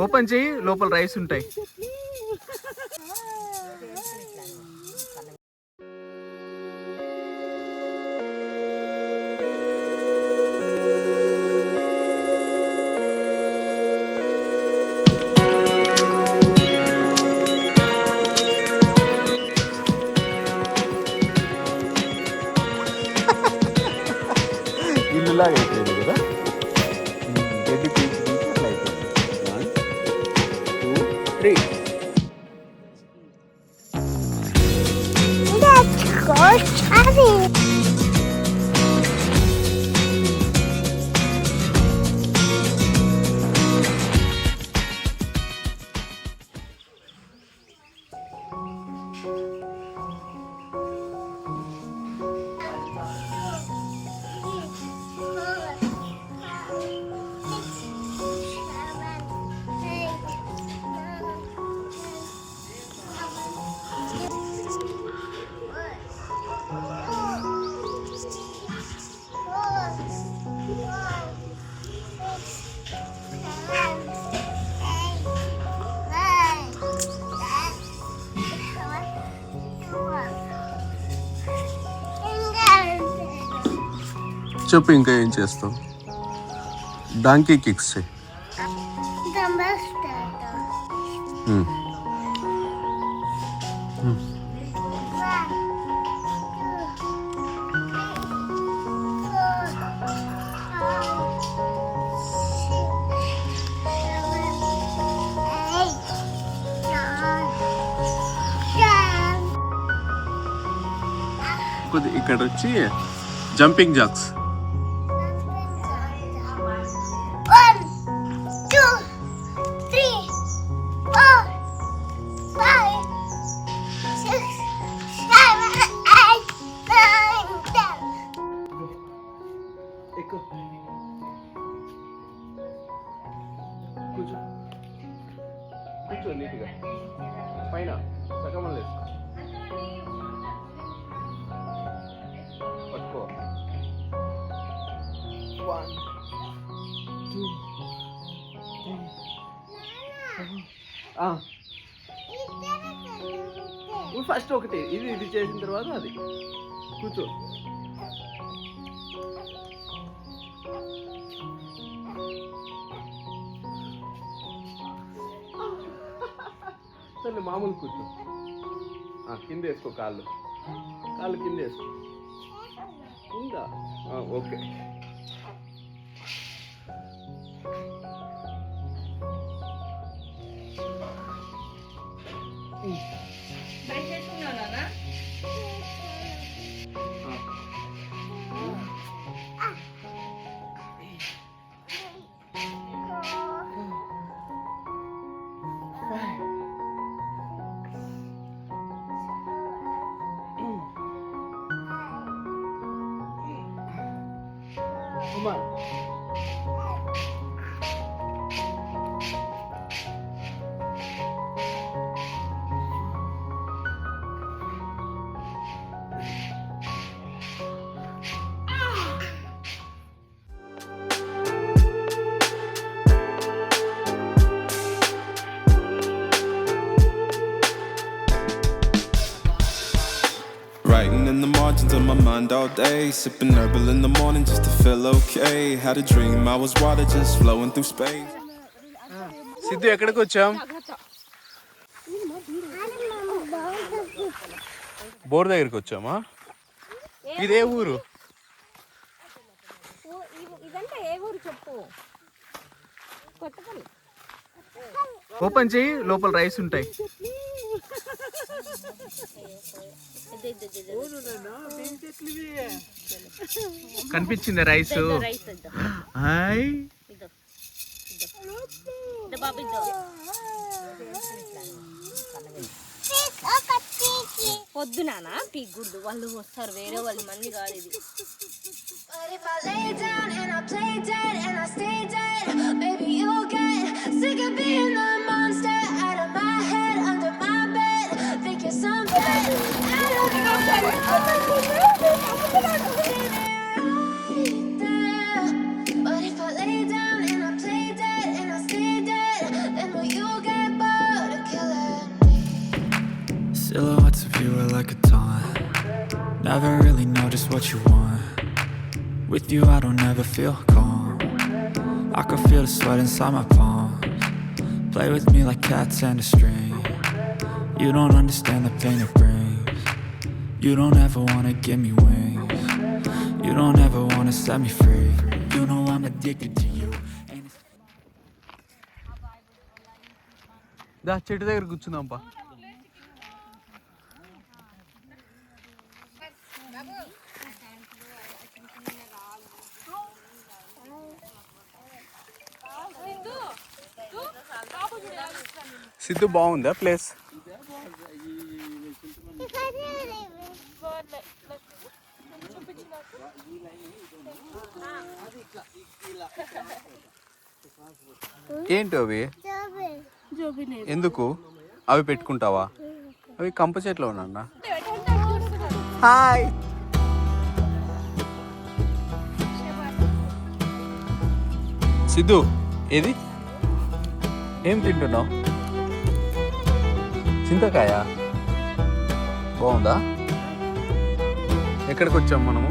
Open చేయి, లోపల rice ఉంటాయి. ఇల్లులాగా అయిపోయింది కదా, గడ్డి పీల్చి అట్లా అయిపోయింది. 1 2 3 చెప్పు, ఇంకా ఏం చేస్తావు? డాంకీ కిక్స్ చేయి. కొద్ది ఇక్కడ వచ్చి జంపింగ్ జాక్స్. కూర్చో నీట్గా పైన సగమలు వేసుకో, పట్టుకో. 1 2 3 ఫస్ట్ ఒకటి ఇది చేసిన తర్వాత అది కూర్చో. సరే మామూలు కూర్చో. కింద వేసుకో, కాళ్ళు కింద వేసుకో. ఉందా? Okay. Come on. Writing in the margins of my mind all day, sipping herbal in the morning just to feel okay. Had a dream I was water just flowing through space. Siddhu, ఎక్కడికి వచ్చాం? Bore దగ్గరికి వచ్చామా? ఇదే ఊరు? Open చేయి, లోపల rice ఉంటాయి. కనిపించింది రైస్. హాయ్, పొద్దునా పీగుడ్డు వాళ్ళు వస్తారు, వేరే వాళ్ళు మంది కాదు ఇది. Silhouettes of you are like a taunt. Never really know just what you want. With you I don't ever feel calm. I can feel the sweat inside my palms. Play with me like cats and a string. You don't understand the pain it brings. You don't ever wanna give me wings. You don't ever wanna set me free. You know I'm addicted to you. దా చెట్టు దగ్గర కూర్చుందాంపా. సిద్ధు బాగుందా place? ఏంటి అవి? ఎందుకు అవి పెట్టుకుంటావా? అవి కంప చెట్లు ఉన్నా. హాయ్ సిద్ధు, ఏది ఏం తింటున్నావు? చింతకాయ బాగుందా? ఎక్కడికి వచ్చాము మనము?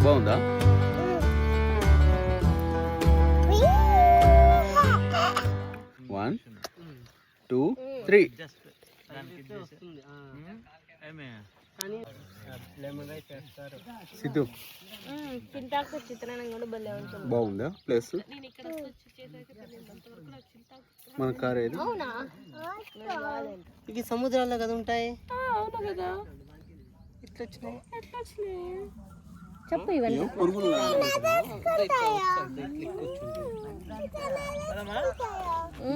బాగుందా? One two three. సిద్ధు బాగుందా ప్లేస్? మన కార్ ఏది? ఇవి సముద్రాల్లో కదా ఉంటాయి. అవును కదా, ఇట్లా వచ్చినాయి. చెప్పు ఇవన్నీ పురుగులు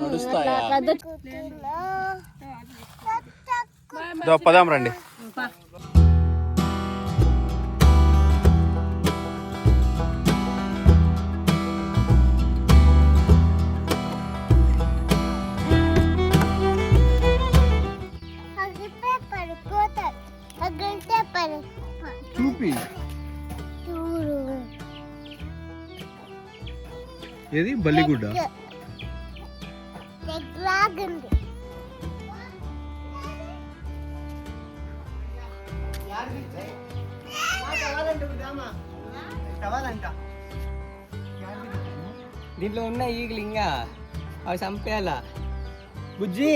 నడుస్తాయా? పదాం రండి. చూపి ఏది? బల్లిగుడ్డ. దీంట్లో ఉన్న ఈగలు ఇంకా అవి చంపేయాలా బుజ్జి.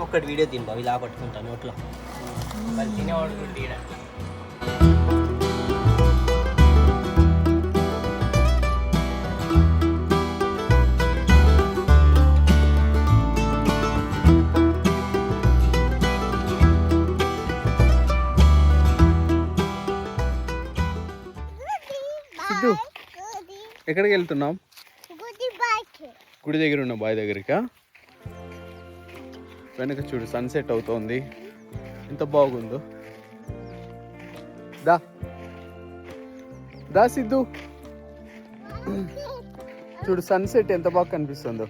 ఒక్కటి వీడియో తింటావు ఇలా పట్టుకుంటాను నోట్లో. మరి తినేవాడు కూడా తీయడా. సిద్ధు ఎక్కడికి వెళ్తున్నాం? గుడి దగ్గర ఉన్న బాయ్ దగ్గరికా? వెనక చూడు సన్సెట్ అవుతోంది, ఎంత బాగుందో. దా దా సిద్ధు, చూడు సన్సెట్ ఎంత బాగా కనిపిస్తుందో.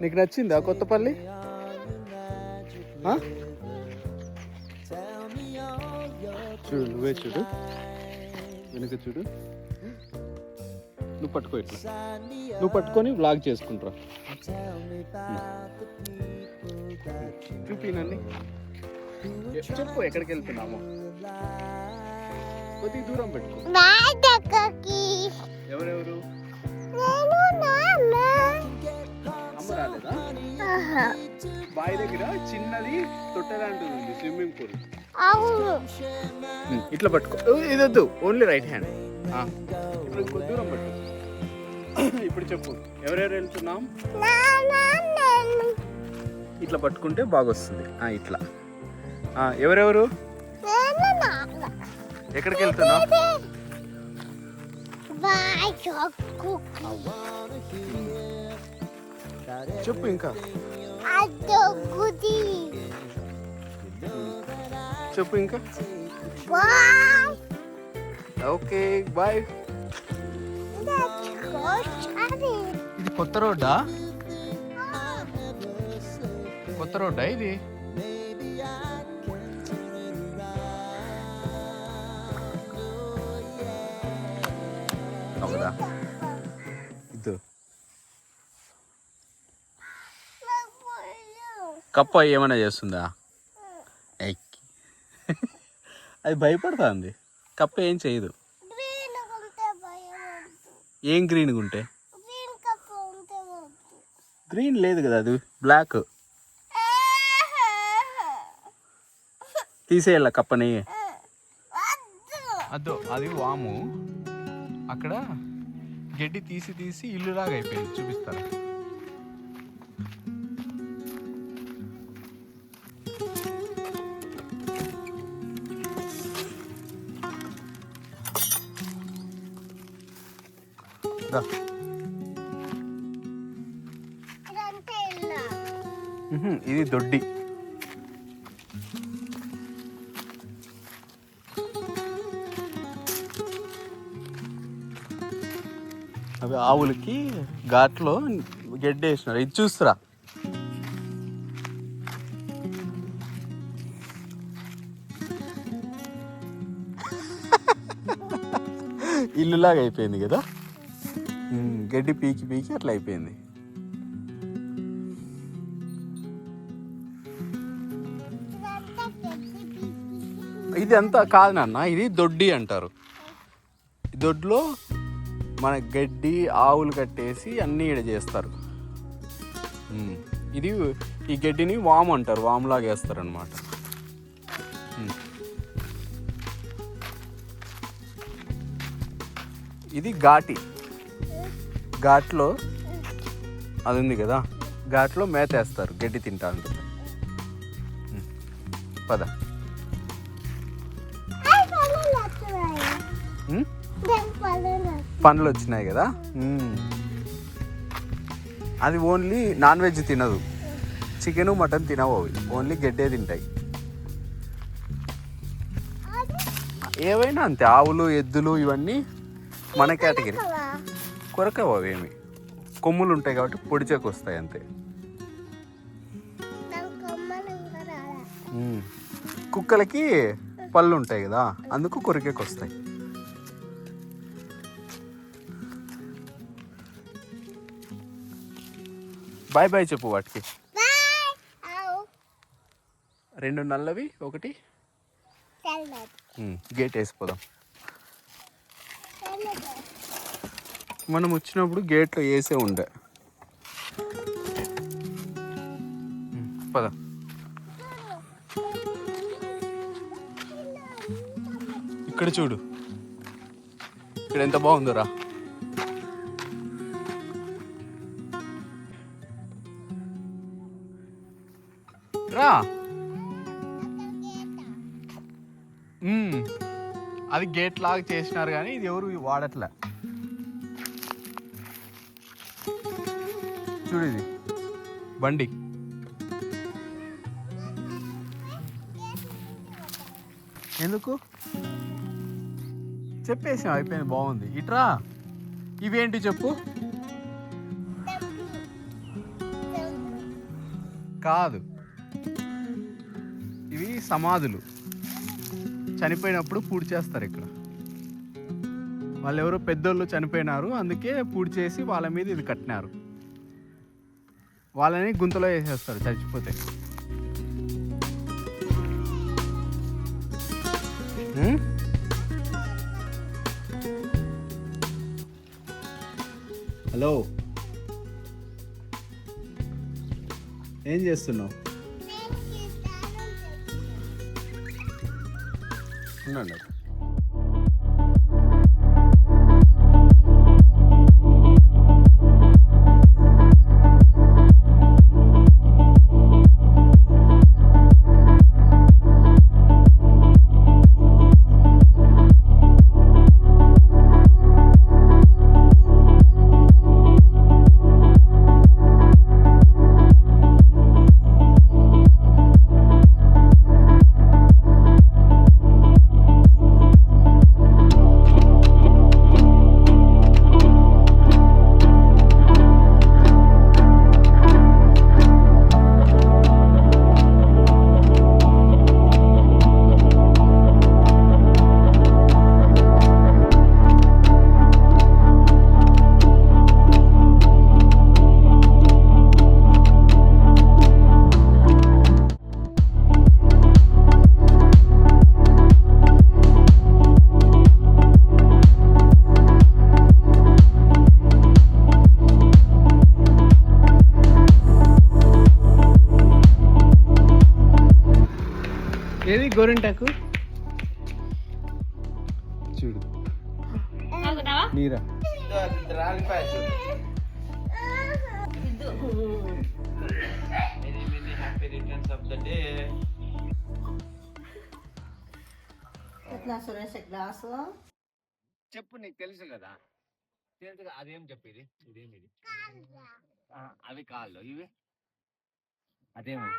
నీకు నచ్చిందా కొత్తపల్లి? చూడు నువ్వే చూడు, వెనక చూడు. నువ్వు పట్టుకో, ఇట్లా నువ్వు పట్టుకొని వ్లాగ్ చేసుకుంటా. చూపినండి, చెప్పు ఎక్కడికి వెళ్తున్నాము? కొద్దిగా దూరం పెట్టుకో. ఎవరెవరు? అమ్మ రాలేదా? బావి దగ్గర చిన్నది తొట్టెలాంటిది ఉంది, స్విమ్మింగ్ పూల్. ఇట్లా పట్టుకో, ఇదొద్దు, ఓన్లీ రైట్ హ్యాండ్. ఇప్పుడు ఇంకో దూరం పట్టుకో. ఇప్పుడు చెప్పు ఎవరెవరు వెళ్తున్నాం? ఇట్లా పట్టుకుంటే బాగా వస్తుంది. ఇట్లా ఎవరెవరు? ఎక్కడికి వెళ్తున్నాం? చెప్పు ఇంకా చెప్పు ఇంకా. Okay bye. ఇది కొత్త రోడ్డా? కొత్త రోడ్డా ఇది? అవునా? ఇది కప్ప ఏమైనా చేస్తుందా? ఎక్కి అది భయపడుతుంది. కప్ప ఏం చేయదు. ఏం గ్రీన్గా ఉంటే? గ్రీన్ లేదు కదా, అది బ్లాక్. తీసేయాల కప్పని. అదో అది వాము. అక్కడ గడ్డి తీసి తీసి ఇల్లులాగా అయిపోయింది. చూపిస్తారా? ఇది దొడ్డి. అవి ఆవులకి ఘాట్లో గడ్డి వేసినారు. ఇది చూస్తురా, ఇల్లులాగా అయిపోయింది కదా. గడ్డి పీకి పీకి అట్లా అయిపోయింది. ఇది అంతా కాదు నాన్న, ఇది దొడ్డి అంటారు. ఈ దొడ్లో మన గడ్డి ఆవులు కట్టేసి అన్నీ ఈడ చేస్తారు. ఇది ఈ గడ్డిని వాము అంటారు, వాములాగా వేస్తారు అనమాట. ఇది ఘాటి. ఘాట్లో అది ఉంది కదా, ఘాట్లో మేత వేస్తారు, గడ్డి తింటా ఉంటుంది. పద. పండ్లు వచ్చినాయి కదా. అది ఓన్లీ నాన్ వెజ్ తినదు, చికెను మటన్ తినవు. అవి ఓన్లీ గడ్డే తింటాయి. ఏవైనా అంతే, ఆవులు ఎద్దులు ఇవన్నీ మన కేటగిరీ. కొరకవు అవేమి, కొమ్ములు ఉంటాయి కాబట్టి పొడిచేకి వస్తాయి అంతే. కుక్కలకి పళ్ళు ఉంటాయి కదా, అందుకు కొరికేకి వస్తాయి. బాయ్ బాయ్ చెప్పు వాటికి. 2 నల్లవి, 1 గేట్ వేసిపోదాం. మనం వచ్చినప్పుడు గేట్లో వేసే ఉండే. పద. ఇక్కడ చూడు, ఇక్కడ ఎంత బాగుందో రా. రా. అది గేట్ లాగా చేసినారు కానీ ఇది ఎవరు వాడట్లే. చూడు ఇది బండి. ఎందుకు చెప్పేసాం, అయిపోయింది, బాగుంది. ఇట్రా. ఇవేంటి చెప్పు? కాదు, ఇవి సమాధులు. చనిపోయినప్పుడు పూడి చేస్తారు ఇక్కడ. వాళ్ళు ఎవరో పెద్దోళ్ళు చనిపోయినారు, అందుకే పూడి చేసి వాళ్ళ మీద ఇది కట్టినారు. వాళ్ళని గుంతలో వేసేస్తారు చచ్చిపోతే. హలో, ఏం చేస్తున్నావు? ఉండండి. గోరింటాకు చూడు నీరా ఎట్లా సురేష్ గ్లాసు చెప్పు, నీకు తెలుసు కదా. అదేం చెప్పు, ఇదేమి అవి కాళ్ళు ఇవి అదేమి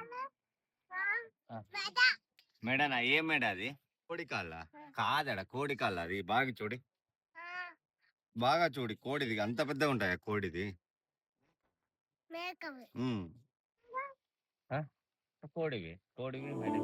మెడనా? ఏం మెడ అది? కోడి కాళ్ళ కాదడ, కోడి కాళ్ళ అది. బాగా చూడి, బాగా చూడి. కోడిది అంత పెద్దగా ఉంటాయా కోడిది? కోడివి మెడ.